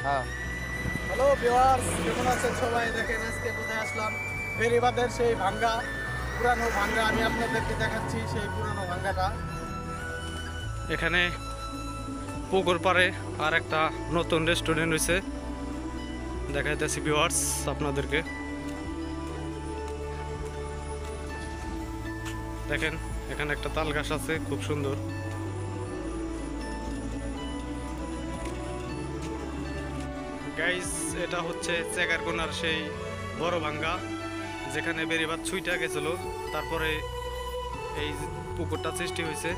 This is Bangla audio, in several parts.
হ্যাঁ। হ্যালো ভিউয়ার্স, কেমন আছেন সবাই? দেখেন আজকে কোথায় আসলাম, বেরিবাদের সেই ভাঙ্গা, পুরানো ভাঙ্গা আমি আপনাদেরকে দেখাচ্ছি, সেই পুরানো ভাঙ্গাটা। এখানে পুকুর পাড়ে আর একটা নতুন রেস্টুরেন্ট হয়েছে, দেখাইতেছি ভিউয়ার্স আপনাদেরকে। দেখেন এখানে একটা তাল গাছ আছে, খুব সুন্দর। গাইস, এটা হচ্ছে চেগারকোনার সেই বড় ভাঙ্গা, যেখানে বেরিবাদ ছুইটা গেছিল, তারপরে এই পুকুরটা সৃষ্টি হয়েছে।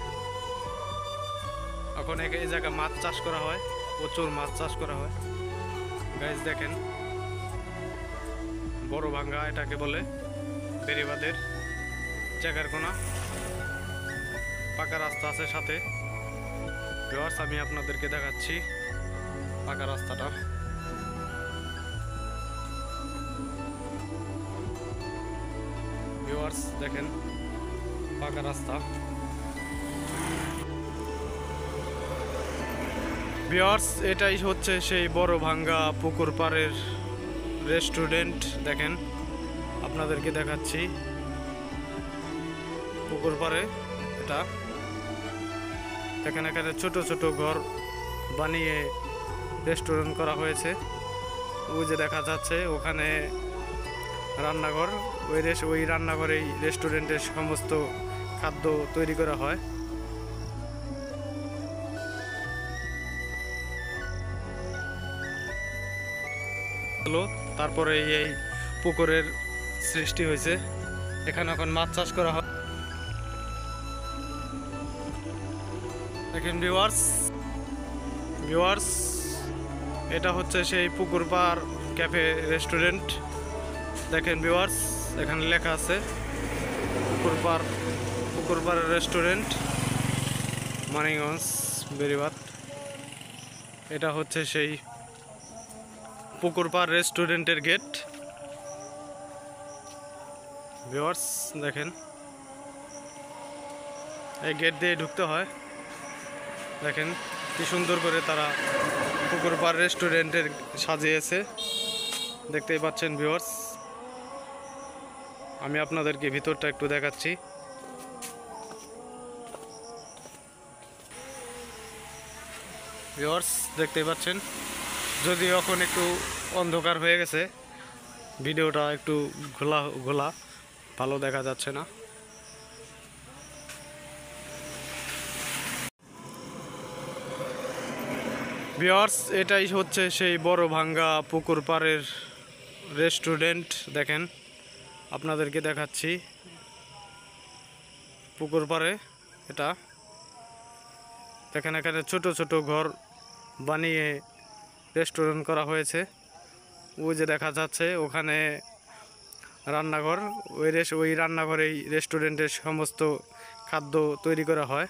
এখন এই জায়গায় মাছ চাষ করা হয়, প্রচুর মাছ চাষ করা হয়। গাইস দেখেন, বড় ভাঙ্গা এটাকে বলে, বেরিবাদের চেগারকোনা। পাকা রাস্তা আছে সাথে। ভিউয়ার্স, আমি আপনাদেরকে দেখাচ্ছি পাকা রাস্তাটা। ভিউয়ার্স দেখেন, পাকা রাস্তা। ভিউয়ার্স, এটাই হচ্ছে সেই বড় ভাঙ্গা পুকুর পাড়ের রেস্টুরেন্ট। দেখেন আপনাদেরকে দেখাচ্ছি পুকুর পাড়ে এটা। এখানে ছোট ছোট ঘর বানিয়ে রেস্টুরেন্ট করা হয়েছে। ওই যে দেখা যাচ্ছে ওখানে রান্নাঘর, ওই রান্নাঘরেই রেস্টুরেন্টের সমস্ত খাদ্য তৈরি করা হয়। তারপরে এই পুকুরের সৃষ্টি হয়েছে, এখানে এখন মাছ চাষ করা হয়। দেখেন ভিউয়ার্স, এটা হচ্ছে সেই পুকুর পাড় ক্যাফে রেস্টুরেন্ট। দেখেন ভিউয়ার্স, এখানে লেখা আছে পুকুর পাড় রেস্টুরেন্ট, মানিকগঞ্জ, বেরিবাদ। এটা হচ্ছে সেই পুকুর পাড় রেস্টুরেন্টের গেট। ভিউয়ার্স দেখেন, এই গেট দিয়ে ঢুকতে হয়। দেখেন কি সুন্দর করে তারা পুকুর পাড় রেস্টুরেন্টের সাজিয়েছে, দেখতেই পাচ্ছেন ভিউয়ার্স। আমি আপনাদেরকে ভিতরটা একটু দেখাচ্ছি। ভিউয়ার্স দেখতেই পাচ্ছেন, যদিও এখন একটু অন্ধকার হয়ে গেছে, ভিডিওটা একটু ঘোলা ঘোলা, ভালো দেখা যাচ্ছে না। ভিউয়ার্স, এটাই হচ্ছে সেই বড় ভাঙ্গা পুকুর পাড়ের রেস্টুরেন্ট। দেখেন আপনাদেরকে দেখাচ্ছি পুকুর পাড়ে এটা। দেখেন এখানে ছোট ছোট ঘর বানিয়ে রেস্টুরেন্ট করা হয়েছে। ওই যে দেখা যাচ্ছে ওখানে রান্নাঘর, ওই রান্নাঘরেই রেস্টুরেন্টের সমস্ত খাদ্য তৈরি করা হয়।